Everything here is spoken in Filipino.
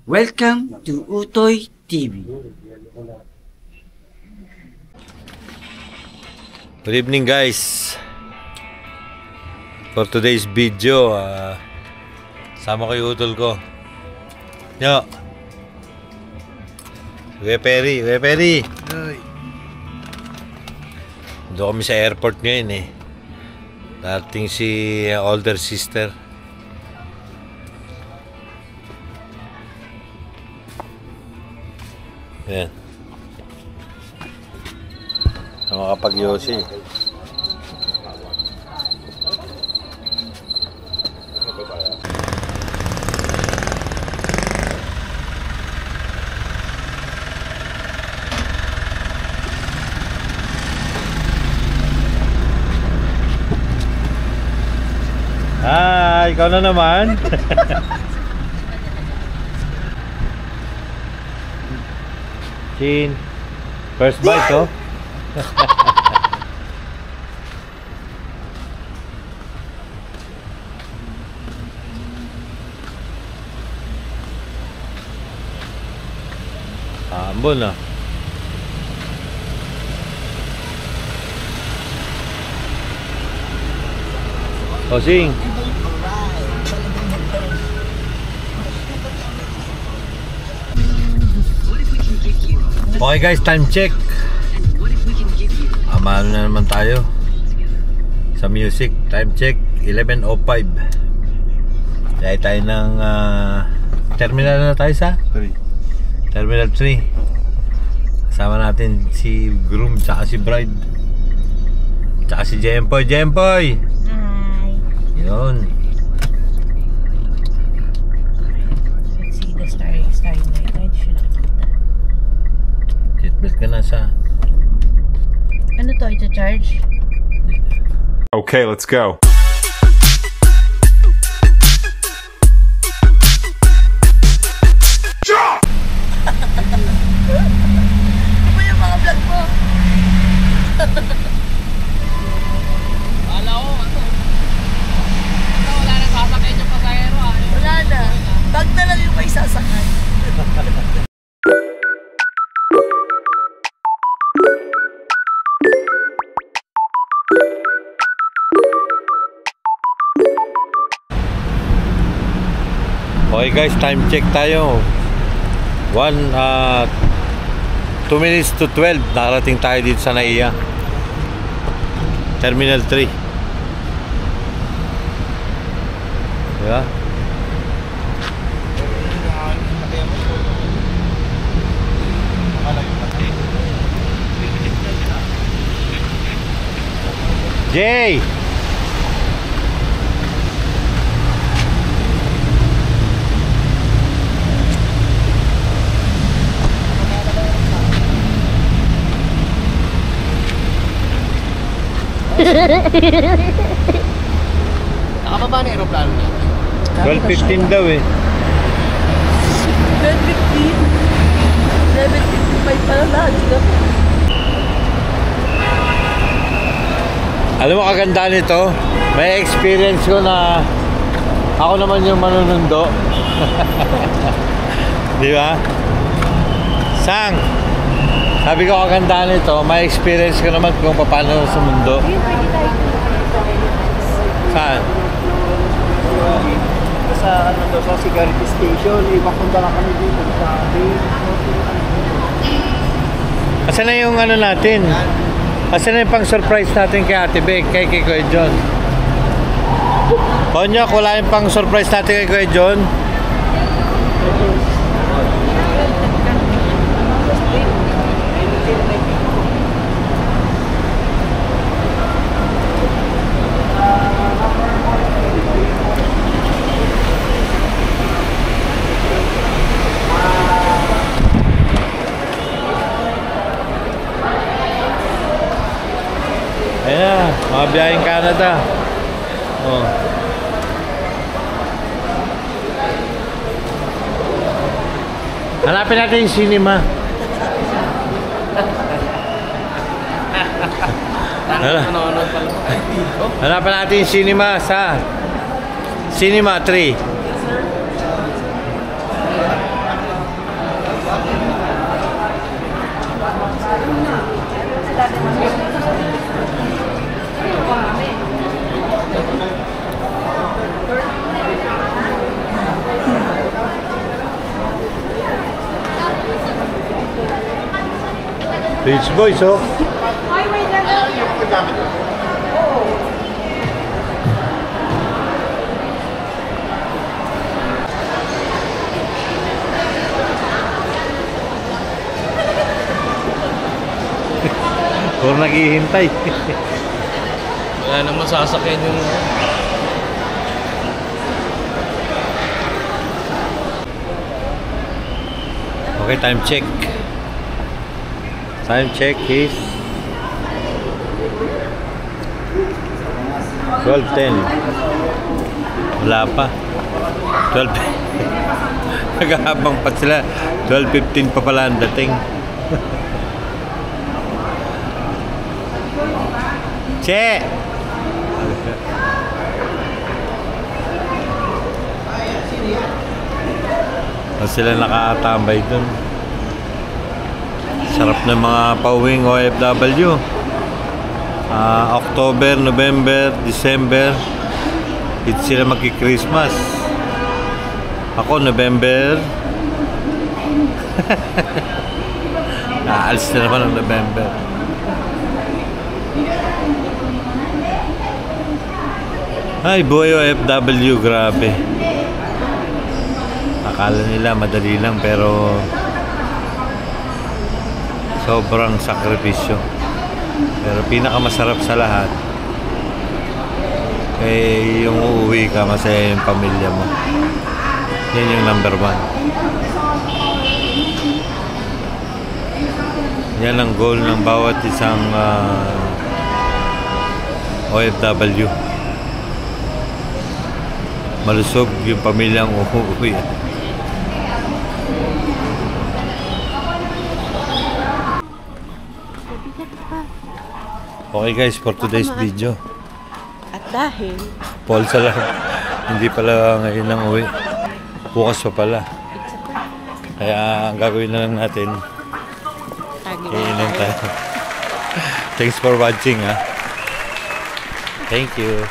Welcome to Utoy TV. Good evening guys. For today's video, sama ko yung utol ko. Yo. Uwe Perry. Doon kami sa airport ngayon eh. Dating si older sister. Yan. Makapag-yosi. Ikaw na naman. Chin. First bite, oh. Ambon na. Osing. Okay guys, time check. Amano na naman tayo sa music. Time check 11:05. Dahil tayo ng terminal na tayo sa Terminal 3. Kasama natin si groom tsaka si bride tsaka si Jempoy. Hi. Yun. Let's see the starry night. I should nakita. Seatbelt ka na sa. Ano to? Ito-charge? Okay, let's go. Ano ba yung mga vlog mo? Wala na sasakay yung pasahero. Wala na. Bag na lang yung may sasakay. Okay guys, time check tayo. 2 minutes to 12. Nakarating tayo dito sa NAIA Terminal 3. Diba? Jay! Nakababa na aeroplano na. 12:15 daw eh. 12:15? 11:55 pala lahat sila. Alam mo kaganda nito? May experience ko na ako naman yung manunundo. Di ba? Sang! Sabi ko kaganda nito, may experience ko naman kung paano sa mundo. Ayun, pwede tayo Saan? Sa ano to, sa Sigarity Station, ipapunta na kami dito sa Asan na yung ano natin? Asan na yung pang surprise natin kay Ate Bek, kay Kuya John? Konyak, wala yung pang surprise natin kay Kuya John? Ayan na, mga biyaheng Canada. Oh. Hanapin natin yung cinema. Hanapin natin yung cinema sa Cinema 3. Beach Boys, oh. Puro naghihintay. Wala naman sasakyan yung... Okay, time check. Time check is 12:10. Wala pa. 12. Naghahabang pa sila. 12:15 pa pala ang dating. Che! Sila nakatambay dun. Sarap ng mga pauwing OFW. October, November, December, dito sila magki-Christmas. Ako November. Naalis na naman ng November. Ay, boy OFW, grabe. Akala nila madali lang pero sobrang sakripisyo. Pero pinakamasarap sa lahat eh yung uuwi ka, masaya yung pamilya mo. Yan yung number 1. Yan ang goal ng bawat isang OFW. Malusog yung pamilyang uuwi. Okay guys, for today's video. At dahil Polsa lang. Hindi pala ngayon ang uwi. Bukas pa pala. Kaya ang gagawin na lang natin, kainan tayo. Thanks for watching, ha. Thank you.